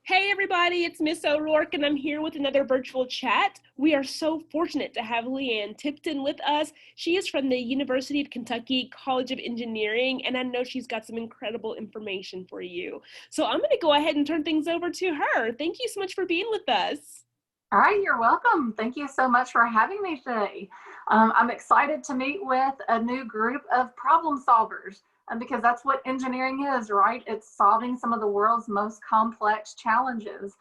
Hey everybody, it's Miss O'Rourke and I'm here with another virtual chat. We are so fortunate to have Leanne Tipton with us. She is from the University of Kentucky College of Engineering and I know she's got some incredible information for you. So I'm going to go ahead and turn things over to her. Thank you so much for being with us. All right, you're welcome. Thank you so much for having me today. I'm excited to meet with a new group of problem solvers because that's what engineering is, right? It's solving some of the world's most complex challenges,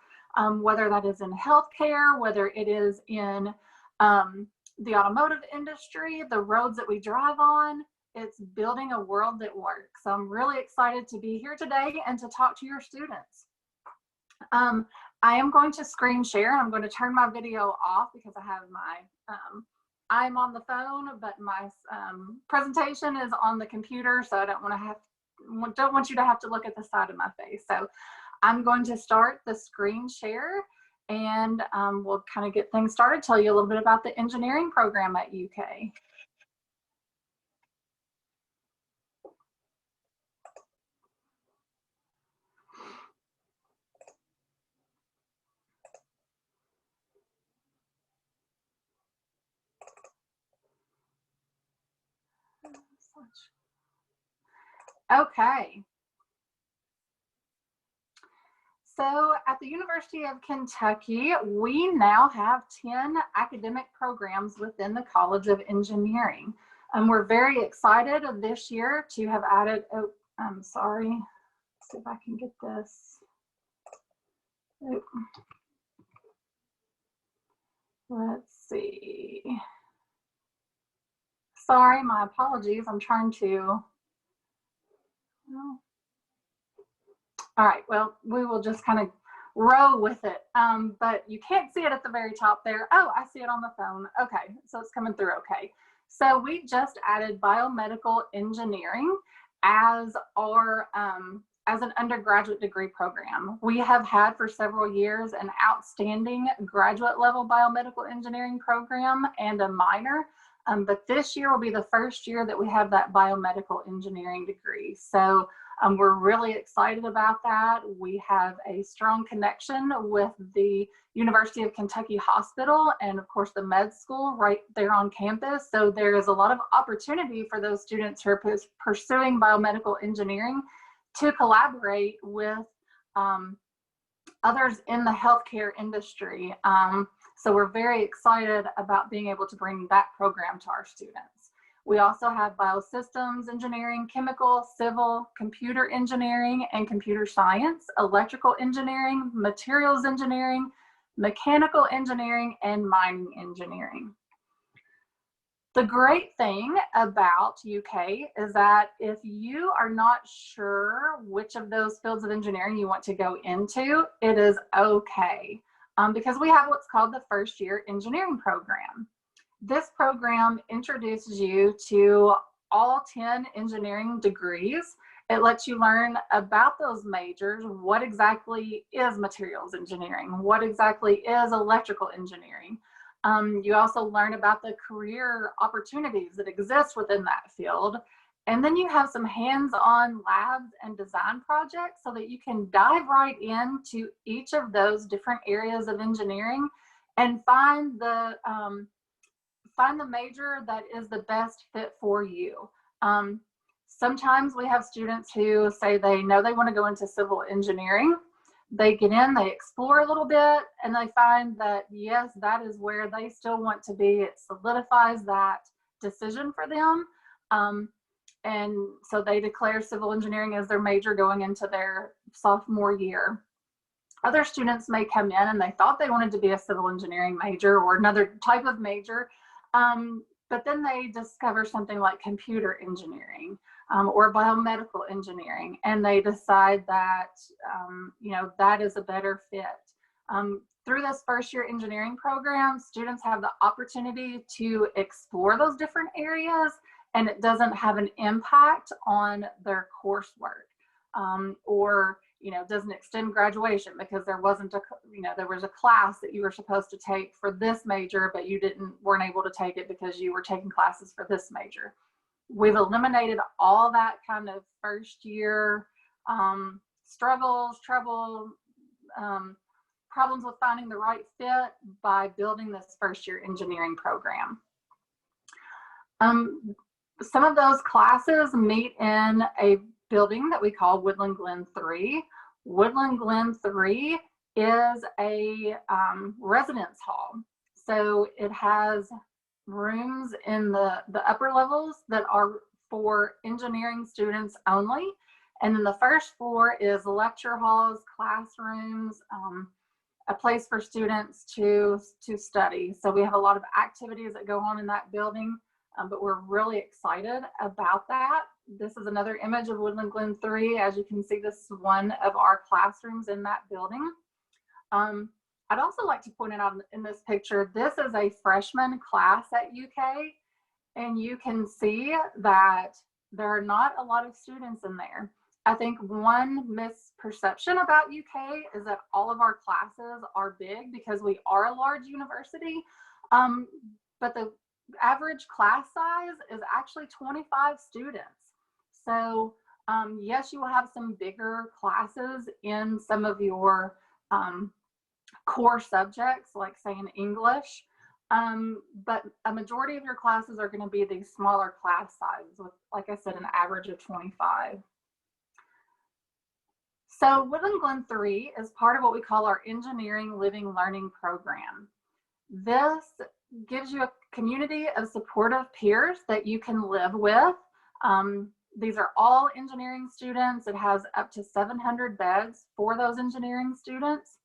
whether that is in healthcare, whether it is in the automotive industry, the roads that we drive on. It's building a world that works. So I'm really excited to be here today and to talk to your students. I am going to screen share. I'm going to turn my video off because I have my, I'm on the phone, but my presentation is on the computer, so I don't want you to have to look at the side of my face. So I'm going to start the screen share and we'll kind of get things started, tell you a little bit about the engineering program at UK. Okay. So at the University of Kentucky, we now have 10 academic programs within the College of Engineering. And we're very excited this year to have added, oh, I'm sorry, let's see if I can get this. Oh. Let's see. Sorry, my apologies. I'm trying to. Oh. All right, well, we will just kind of roll with it. But you can't see it at the very top there. Oh, I see it on the phone. Okay, so it's coming through okay. So we just added biomedical engineering as our as an undergraduate degree program. We have had for several years an outstanding graduate level biomedical engineering program and a minor. But this year will be the first year that we have that biomedical engineering degree. So we're really excited about that. We have a strong connection with the University of Kentucky Hospital and of course the med school right there on campus. So there is a lot of opportunity for those students who are pursuing biomedical engineering to collaborate with others in the healthcare industry. So we're very excited about being able to bring that program to our students. We also have biosystems engineering, chemical, civil, computer engineering, and computer science, electrical engineering, materials engineering, mechanical engineering, and mining engineering. The great thing about UK is that if you are not sure which of those fields of engineering you want to go into, it is okay. Because we have what's called the first year engineering program. This program introduces you to all 10 engineering degrees. It lets you learn about those majors. What exactly is materials engineering? What exactly is electrical engineering? You also learn about the career opportunities that exist within that field. And then you have some hands-on labs and design projects so that you can dive right into each of those different areas of engineering and find the major that is the best fit for you. Sometimes we have students who say they know they want to go into civil engineering. They get in, they explore a little bit, and they find that, yes, that is where they still want to be. It solidifies that decision for them. And so they declare civil engineering as their major going into their sophomore year. Other students may come in and they thought they wanted to be a civil engineering major or another type of major, but then they discover something like computer engineering or biomedical engineering, and they decide that you know, that is a better fit. Through this first year engineering program, students have the opportunity to explore those different areas, and it doesn't have an impact on their coursework or, you know, doesn't extend graduation because there wasn't a, you know, there was a class that you were supposed to take for this major, but you weren't able to take it because you were taking classes for this major. We've eliminated all that kind of first year struggles, trouble, problems with finding the right fit by building this first year engineering program. Some of those classes meet in a building that we call Woodland Glen 3. Woodland Glen 3 is a residence hall. So it has rooms in the upper levels that are for engineering students only. And then the first floor is lecture halls, classrooms, a place for students to study. So we have a lot of activities that go on in that building, but we're really excited about that. This is another image of Woodland Glen 3. As you can see, this is one of our classrooms in that building. I'd also like to point out in this picture, this is a freshman class at UK, and you can see that there are not a lot of students in there. I think one misperception about UK is that all of our classes are big because we are a large university, but the average class size is actually 25 students. So yes, you will have some bigger classes in some of your core subjects, like say in English, but a majority of your classes are going to be these smaller class sizes with, like I said, an average of 25. So Woodland Glen 3 is part of what we call our Engineering Living Learning Program. This gives you a community of supportive peers that you can live with. These are all engineering students. It has up to 700 beds for those engineering students.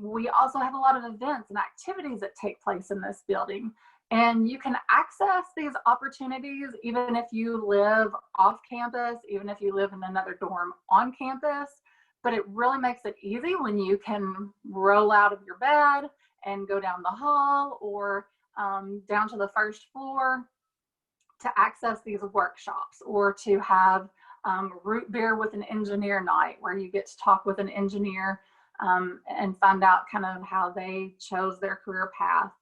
We also have a lot of events and activities that take place in this building. And you can access these opportunities even if you live off campus, even if you live in another dorm on campus. But it really makes it easy when you can roll out of your bed and go down the hall or down to the first floor to access these workshops, or to have root beer with an engineer night where you get to talk with an engineer and find out kind of how they chose their career path.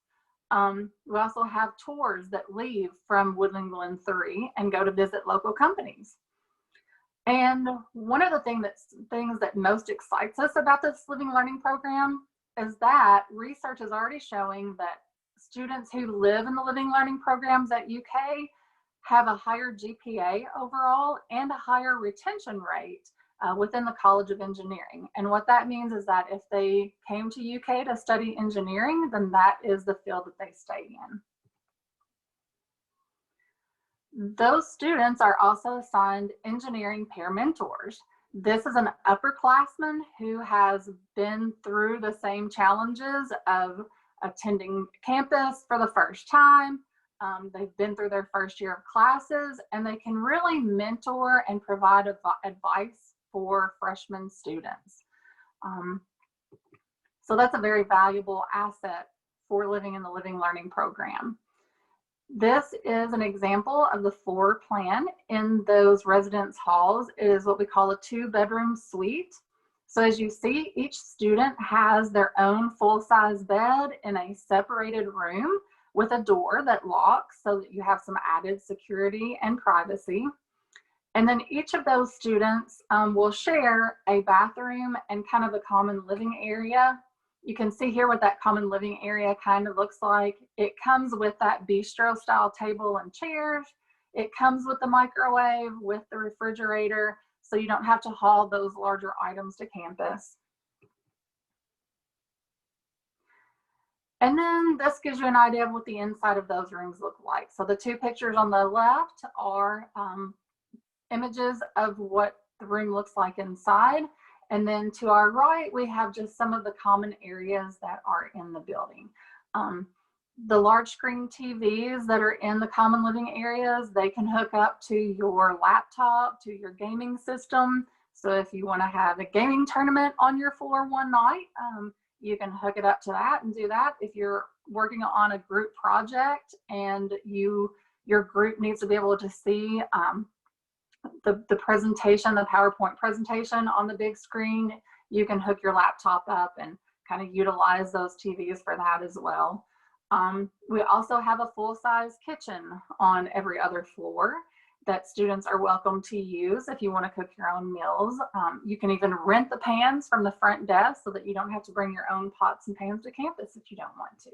We also have tours that leave from Woodland Glen 3 and go to visit local companies. And one of the things that most excites us about this Living Learning Program is that research is already showing that students who live in the Living Learning programs at UK have a higher GPA overall and a higher retention rate within the College of Engineering. And what that means is that if they came to UK to study engineering, then that is the field that they stay in. Those students are also assigned engineering peer mentors. This is an upperclassman who has been through the same challenges of attending campus for the first time. They've been through their first year of classes, and they can really mentor and provide advice for freshman students. So that's a very valuable asset for living in the Living Learning Program. This is an example of the floor plan in those residence halls. It is what we call a 2-bedroom suite. So as you see, each student has their own full-size bed in a separated room with a door that locks so that you have some added security and privacy. And then each of those students will share a bathroom and kind of a common living area. You can see here what that common living area kind of looks like. It comes with that bistro style table and chairs. It comes with the microwave, with the refrigerator, so you don't have to haul those larger items to campus. And then this gives you an idea of what the inside of those rooms look like. So the two pictures on the left are images of what the room looks like inside. And then to our right, we have just some of the common areas that are in the building. The large screen TVs that are in the common living areas, they can hook up to your laptop, to your gaming system. So if you want to have a gaming tournament on your floor one night, you can hook it up to that and do that. If you're working on a group project and your group needs to be able to see the presentation, the PowerPoint presentation on the big screen, you can hook your laptop up and kind of utilize those TVs for that as well. We also have a full-size kitchen on every other floor. that students are welcome to use if you want to cook your own meals. You can even rent the pans from the front desk so that you don't have to bring your own pots and pans to campus if you don't want to.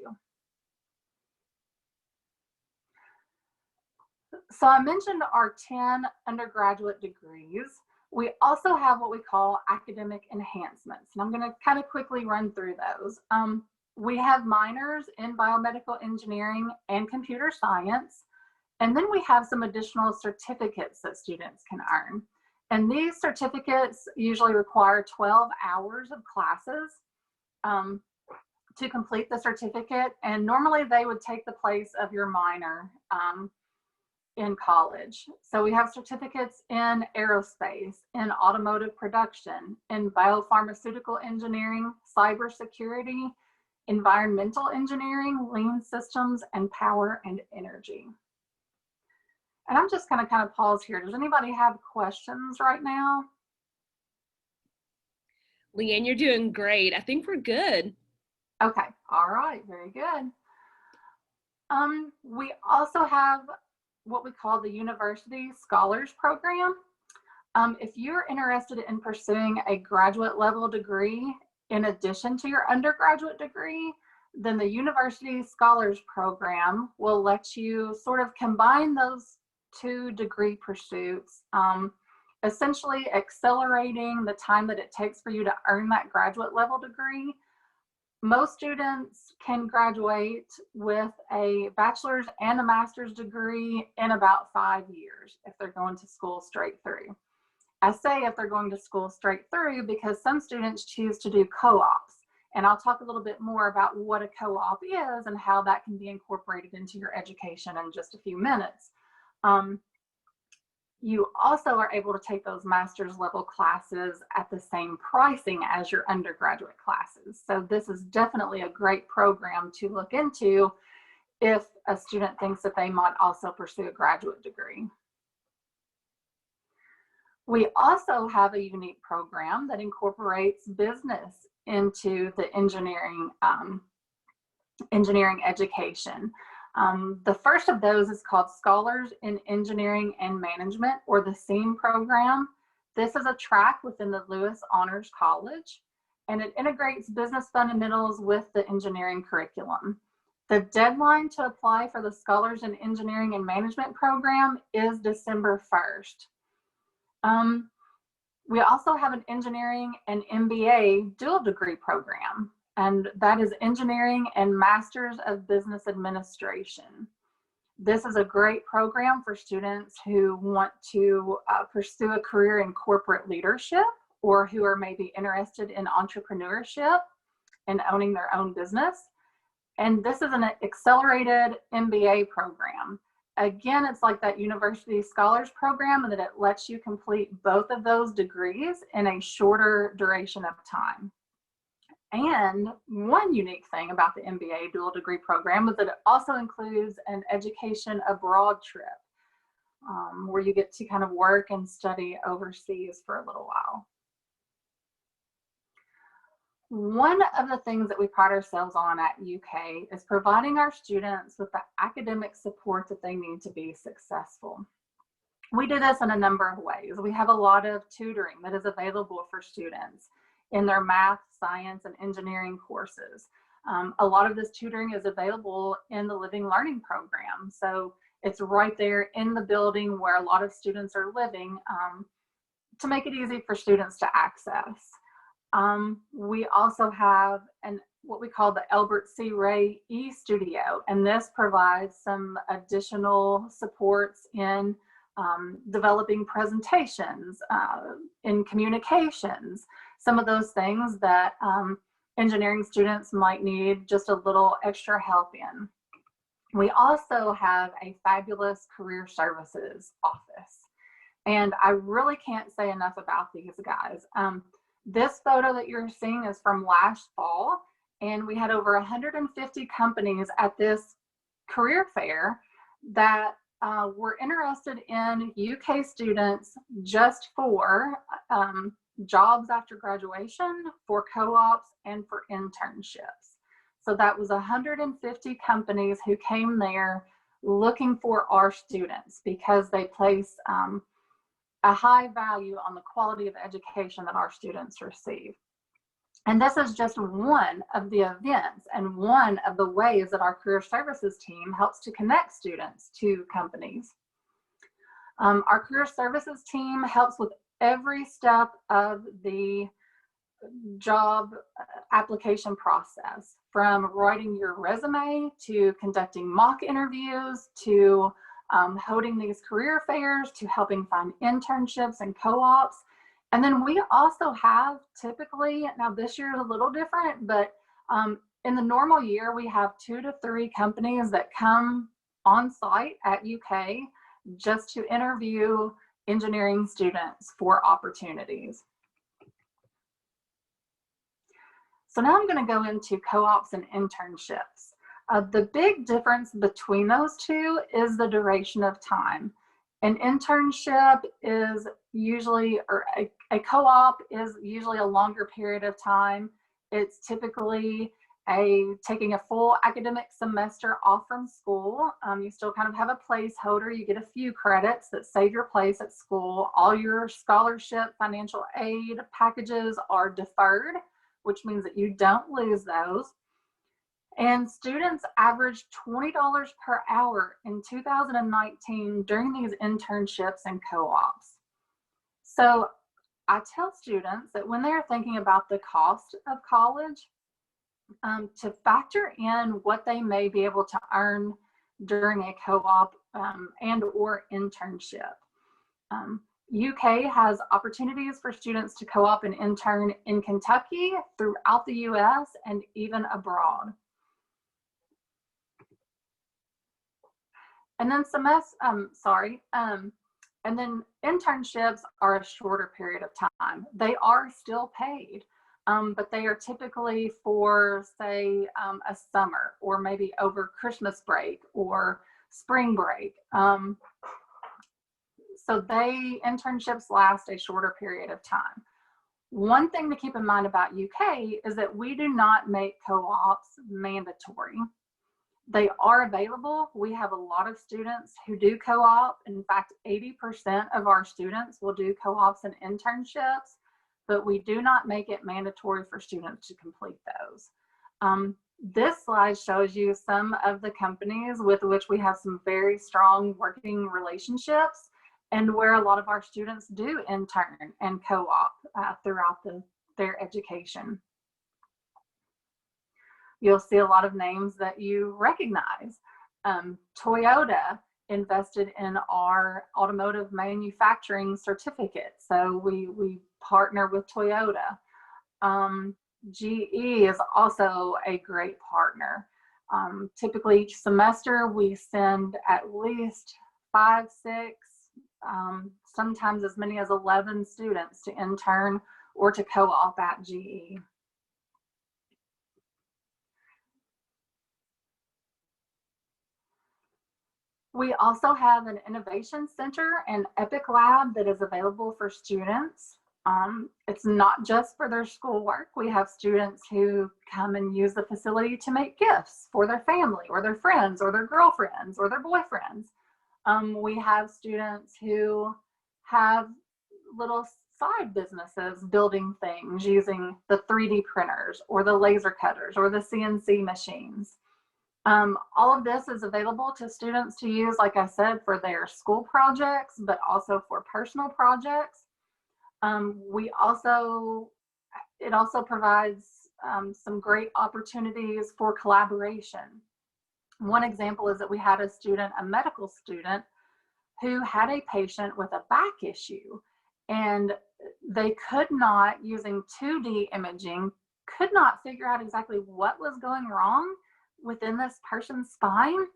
So I mentioned our 10 undergraduate degrees. We also have what we call academic enhancements, and I'm going to kind of quickly run through those. We have minors in biomedical engineering and computer science, and then we have some additional certificates that students can earn. And these certificates usually require 12 hours of classes to complete the certificate, and normally they would take the place of your minor in college. So we have certificates in aerospace, in automotive production, in biopharmaceutical engineering, cybersecurity, environmental engineering, lean systems, and power and energy. And I'm just going to kind of pause here. Does anybody have questions right now? Leanne, you're doing great. I think we're good. Okay, all right, very good. We also have what we call the University Scholars Program. If you're interested in pursuing a graduate level degree in addition to your undergraduate degree, then the University Scholars Program will let you sort of combine those two degree pursuits, essentially accelerating the time that it takes for you to earn that graduate level degree. Most students can graduate with a bachelor's and a master's degree in about 5 years if they're going to school straight through. I say if they're going to school straight through because some students choose to do co-ops, and I'll talk a little bit more about what a co-op is and how that can be incorporated into your education in just a few minutes. You also are able to take those master's level classes at the same pricing as your undergraduate classes. So this is definitely a great program to look into if a student thinks that they might also pursue a graduate degree. We also have a unique program that incorporates business into the engineering education. The first of those is called Scholars in Engineering and Management, or the SEAM program. This is a track within the Lewis Honors College, and it integrates business fundamentals with the engineering curriculum. The deadline to apply for the Scholars in Engineering and Management program is December 1st. We also have an engineering and MBA dual degree program, and that is Engineering and Masters of Business Administration. This is a great program for students who want to pursue a career in corporate leadership, or who are maybe interested in entrepreneurship and owning their own business. And this is an accelerated MBA program. Again, it's like that University Scholars Program, and that it lets you complete both of those degrees in a shorter duration of time. And one unique thing about the MBA dual degree program is that it also includes an education abroad trip, where you get to kind of work and study overseas for a little while. One of the things that we pride ourselves on at UK is providing our students with the academic support that they need to be successful. We do this in a number of ways. We have a lot of tutoring that is available for students in their math, science, and engineering courses. A lot of this tutoring is available in the Living Learning program. So it's right there in the building where a lot of students are living, to make it easy for students to access. We also have what we call the Albert C. Ray eStudio, and this provides some additional supports in developing presentations, in communications, some of those things that engineering students might need just a little extra help in. We also have a fabulous career services office, and I really can't say enough about these guys. This photo that you're seeing is from last fall, and we had over 150 companies at this career fair that were interested in UK students just for jobs after graduation, for co-ops, and for internships. So that was 150 companies who came there looking for our students because they place a high value on the quality of education that our students receive. And this is just one of the events and one of the ways that our career services team helps to connect students to companies. Our career services team helps with every step of the job application process, from writing your resume to conducting mock interviews to holding these career fairs to helping find internships and co-ops. And then we also have typically, now this year is a little different, but in the normal year, we have 2 to 3 companies that come on site at UK just to interview engineering students for opportunities. So now I'm going to go into co-ops and internships. The big difference between those two is the duration of time. An internship is usually, or a co-op is usually a longer period of time. It's typically taking a full academic semester off from school. You still kind of have a placeholder. You get a few credits that save your place at school. All your scholarship, financial aid packages are deferred, which means that you don't lose those. And students averaged $20 per hour in 2019 during these internships and co-ops. So I tell students that when they're thinking about the cost of college, to factor in what they may be able to earn during a co-op and or internship. UK has opportunities for students to co-op and intern in Kentucky, throughout the US, and even abroad. And then and then internships are a shorter period of time. They are still paid, but they are typically for, say, a summer or maybe over Christmas break or spring break. So internships last a shorter period of time. One thing to keep in mind about UK is that we do not make co-ops mandatory. They are available. We have a lot of students who do co-op. In fact, 80% of our students will do co-ops and internships, but we do not make it mandatory for students to complete those. This slide shows you some of the companies with which we have some very strong working relationships and where a lot of our students do intern and co-op throughout their education. You'll see a lot of names that you recognize. Toyota invested in our automotive manufacturing certificate, so we partner with Toyota. GE is also a great partner. Typically each semester we send at least 5, 6, sometimes as many as 11 students to intern or to co-op at GE. We also have an innovation center and EPIC lab that is available for students. It's not just for their schoolwork. We have students who come and use the facility to make gifts for their family or their friends or their girlfriends or their boyfriends. We have students who have little side businesses building things using the 3D printers or the laser cutters or the CNC machines. All of this is available to students to use, like I said, for their school projects, but also for personal projects. It also provides some great opportunities for collaboration. One example is that we had a medical student, who had a patient with a back issue, and they could not, using 2D imaging, could not figure out exactly what was going wrong within this person's spine.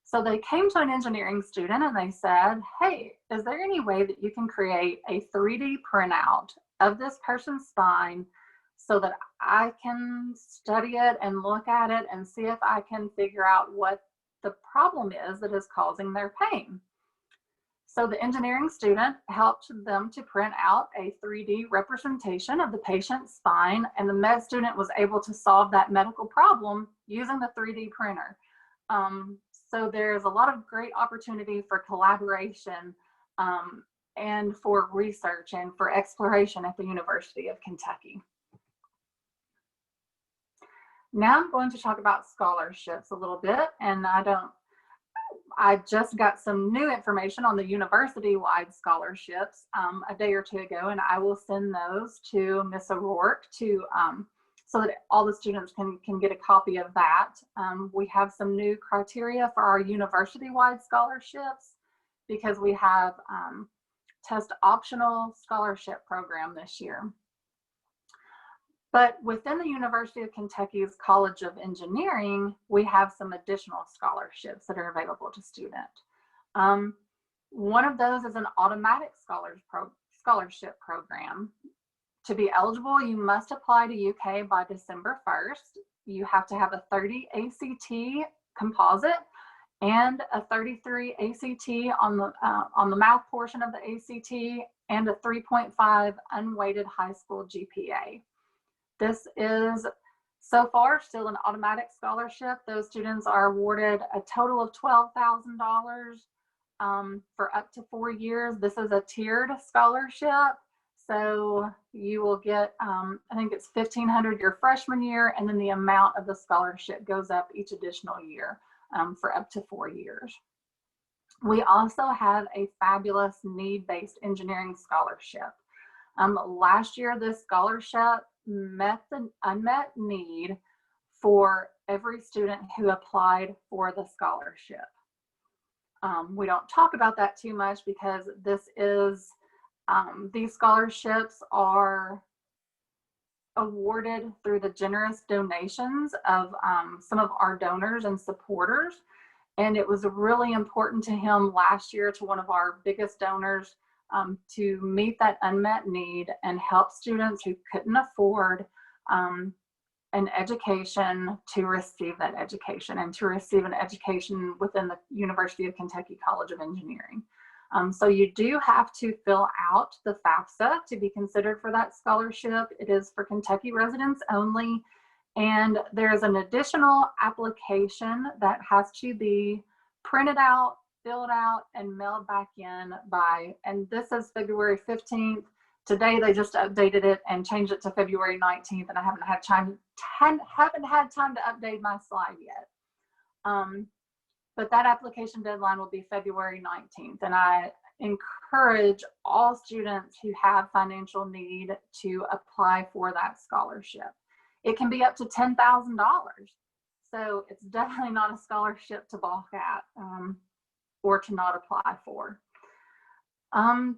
So they came to an engineering student and they said, hey, is there any way that you can create a 3D printout of this person's spine so that I can study it and look at it and see if I can figure out what the problem is that is causing their pain? So the engineering student helped them to print out a 3D representation of the patient's spine, and the med student was able to solve that medical problem using the 3D printer. So there's a lot of great opportunity for collaboration and for research and for exploration at the University of Kentucky. Now I'm going to talk about scholarships a little bit, and I just got some new information on the university-wide scholarships a day or two ago, and I will send those to Ms. O'Rourke so that all the students can get a copy of that. We have some new criteria for our university-wide scholarships because we have test optional scholarship program this year. But within the University of Kentucky's College of Engineering, we have some additional scholarships that are available to students. One of those is an automatic scholarship program. To be eligible, you must apply to UK by December 1st. You have to have a 30 ACT composite and a 33 ACT on the math portion of the ACT and a 3.5 unweighted high school GPA. This is so far still an automatic scholarship. Those students are awarded a total of $12,000 for up to 4 years. This is a tiered scholarship. So you will get, I think it's $1,500 your freshman year, and then the amount of the scholarship goes up each additional year for up to 4 years. We also have a fabulous need-based engineering scholarship. Last year, this scholarship met the unmet need for every student who applied for the scholarship. We don't talk about that too much because this is, these scholarships are awarded through the generous donations of some of our donors and supporters. And it was really important to him last year, to one of our biggest donors, to meet that unmet need and help students who couldn't afford an education to receive that education and to receive an education within the University of Kentucky College of Engineering. So you do have to fill out the FAFSA to be considered for that scholarship. It is for Kentucky residents only. And there's an additional application that has to be printed out, filled out, and mailed back in by, and this is February 15th. Today they just updated it and changed it to February 19th, and I haven't had time to update my slide yet. But that application deadline will be February 19th, and I encourage all students who have financial need to apply for that scholarship. It can be up to $10,000, so it's definitely not a scholarship to balk at or to not apply for.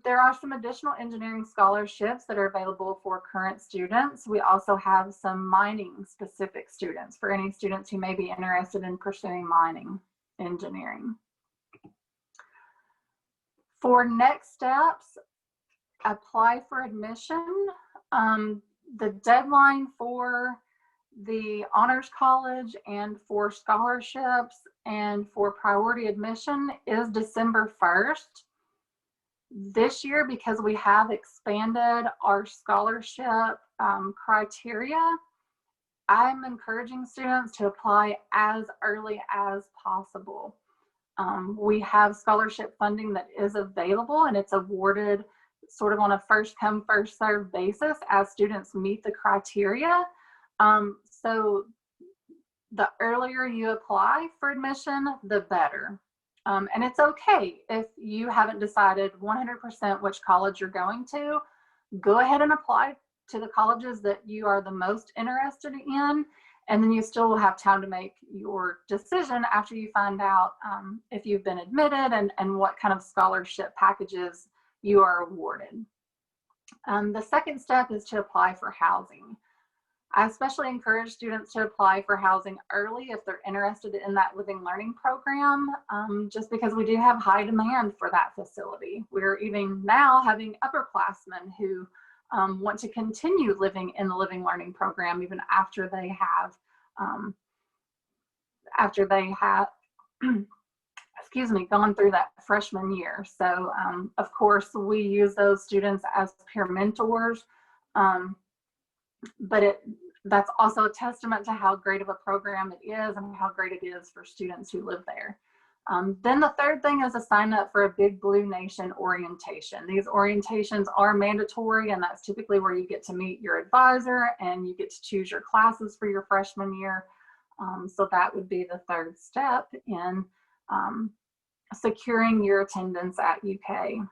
There are some additional engineering scholarships that are available for current students. We also have some mining specific students for any students who may be interested in pursuing mining engineering. For next steps, apply for admission. The deadline for the Honors College and for scholarships and for priority admission is December 1st. This year, because we have expanded our scholarship criteria, I'm encouraging students to apply as early as possible. We have scholarship funding that is available, and it's awarded sort of on a first come, first served basis as students meet the criteria. So the earlier you apply for admission, the better. And it's okay if you haven't decided 100% which college you're going to. Go ahead and apply to the colleges that you are the most interested in, and then you still will have time to make your decision after you find out if you've been admitted and what kind of scholarship packages you are awarded. The second step is to apply for housing. I especially encourage students to apply for housing early if they're interested in that living learning program, just because we do have high demand for that facility. We're even now having upperclassmen who want to continue living in the living learning program even after they have, excuse me, gone through that freshman year. So of course we use those students as peer mentors, but that's also a testament to how great of a program it is and how great it is for students who live there. Then the third thing is to sign up for a Big Blue Nation orientation. These orientations are mandatory, and that's typically where you get to meet your advisor and you get to choose your classes for your freshman year. So that would be the third step in securing your attendance at UK.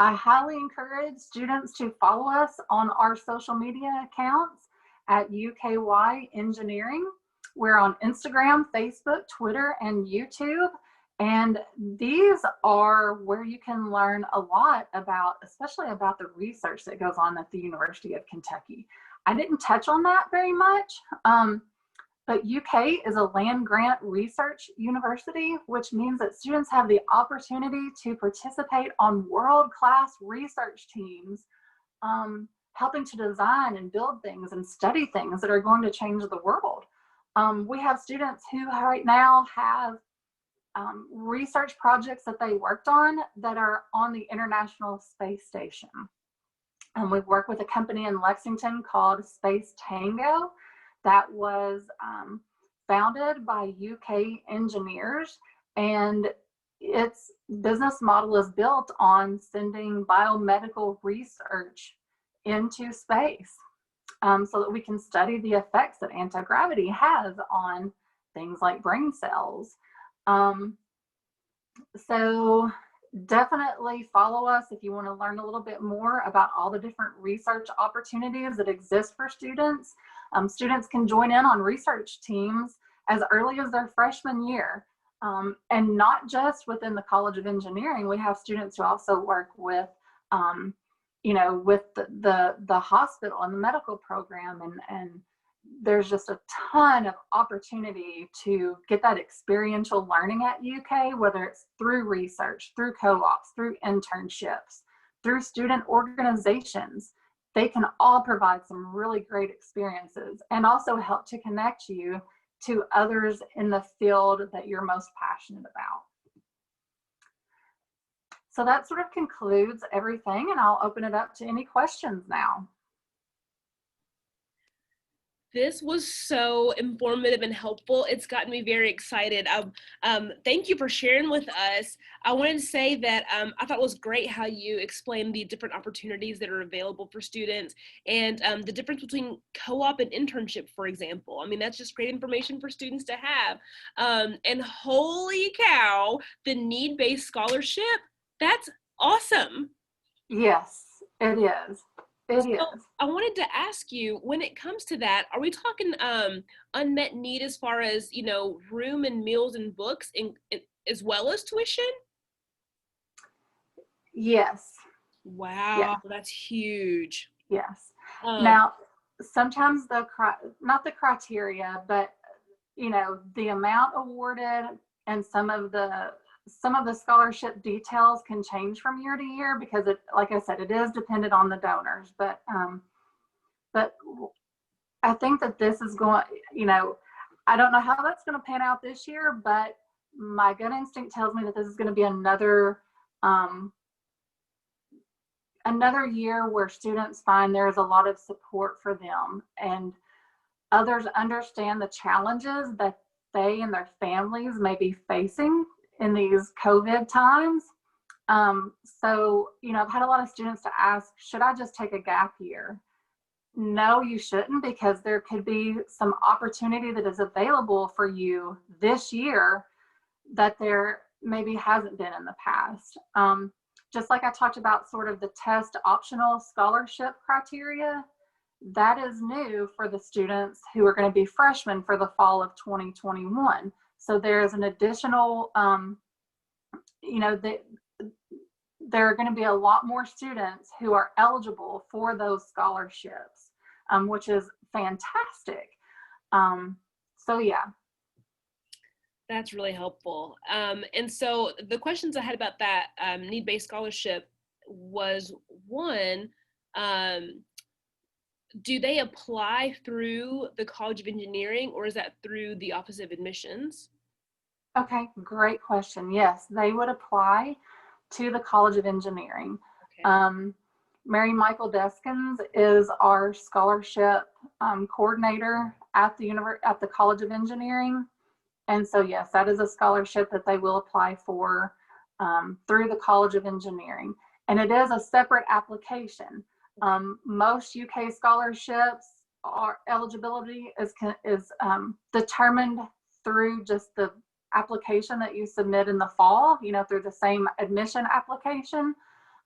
I highly encourage students to follow us on our social media accounts at UKY Engineering. We're on Instagram, Facebook, Twitter, and YouTube. And these are where you can learn a lot about, especially about the research that goes on at the University of Kentucky. I didn't touch on that very much, but UK is a land grant research university, which means that students have the opportunity to participate on world-class research teams, helping to design and build things and study things that are going to change the world. We have students who right now have research projects that they worked on that are on the International Space Station. And we've worked with a company in Lexington called Space Tango that was founded by UK engineers, and its business model is built on sending biomedical research into space so that we can study the effects that anti-gravity has on things like brain cells. So definitely follow us if you want to learn a little bit more about all the different research opportunities that exist for students. Students can join in on research teams as early as their freshman year. And not just within the College of Engineering, we have students who also work with, with the hospital and the medical program, and there's just a ton of opportunity to get that experiential learning at UK, whether it's through research, through co-ops, through internships, through student organizations. They can all provide some really great experiences and also help to connect you to others in the field that you're most passionate about. So that sort of concludes everything, and I'll open it up to any questions now. This was so informative and helpful. It's gotten me very excited. Thank you for sharing with us. I wanted to say that I thought it was great how you explained the different opportunities that are available for students and the difference between co-op and internship, for example. I mean, that's just great information for students to have. And holy cow, the need-based scholarship, that's awesome. Yes, it is. It is. I wanted to ask you, when it comes to that, are we talking unmet need as far as, room and meals and books as well as tuition? Yes. Wow, yeah. That's huge. Yes. Now, sometimes not the criteria, but the amount awarded and some of the scholarship details can change from year to year because it, like I said, it is dependent on the donors. But I think that this is going, I don't know how that's going to pan out this year, but my gut instinct tells me that this is going to be another year where students find there's a lot of support for them and others understand the challenges that they and their families may be facing in these COVID times. So, I've had a lot of students to ask, should I just take a gap year? No, you shouldn't, because there could be some opportunity that is available for you this year that there maybe hasn't been in the past. Just like I talked about sort of the test optional scholarship criteria, that is new for the students who are going to be freshmen for the fall of 2021. So there's an additional, there are going to be a lot more students who are eligible for those scholarships, which is fantastic. So yeah. That's really helpful. And so the questions I had about that need-based scholarship was, one, do they apply through the College of Engineering, or is that through the Office of Admissions? Okay, great question. Yes, they would apply to the College of Engineering. Okay. Mary Michael Deskins is our scholarship coordinator at the College of Engineering, And so, yes, that is a scholarship that they will apply for through the College of Engineering. And it is a separate application. Most UK scholarships are eligibility is determined through just the application that you submit in the fall, you know, through the same admission application.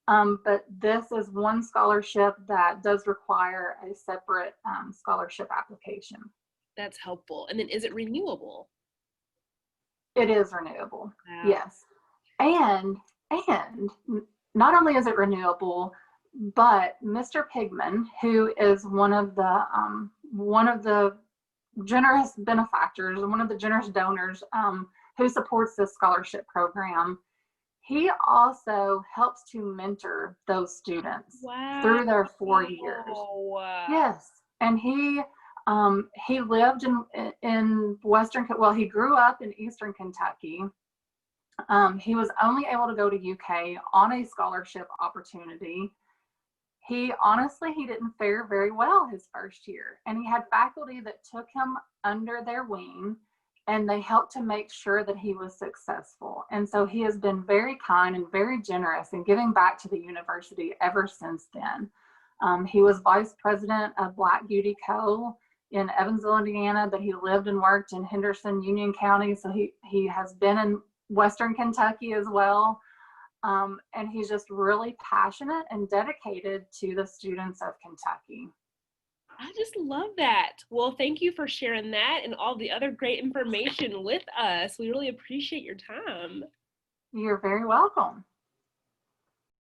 But this is one scholarship that does require a separate scholarship application. That's helpful. And then is it renewable? It is renewable. Wow. Yes. And not only is it renewable, but Mr. Pigman, who is one of the generous benefactors, one of the generous donors who supports this scholarship program, he also helps to mentor those students through their 4 years. Yes, and he lived in Western. Well, he grew up in Eastern Kentucky. He was only able to go to UK on a scholarship opportunity. He didn't fare very well his first year, and he had faculty that took him under their wing, and they helped to make sure that he was successful. And so he has been very kind and very generous in giving back to the university ever since then. He was vice president of Black Beauty Co. in Evansville, Indiana, but he lived and worked in Henderson, Union County. So he has been in Western Kentucky as well. And he's just really passionate and dedicated to the students of Kentucky. I just love that. Well, thank you for sharing that and all the other great information with us. We really appreciate your time. You're very welcome.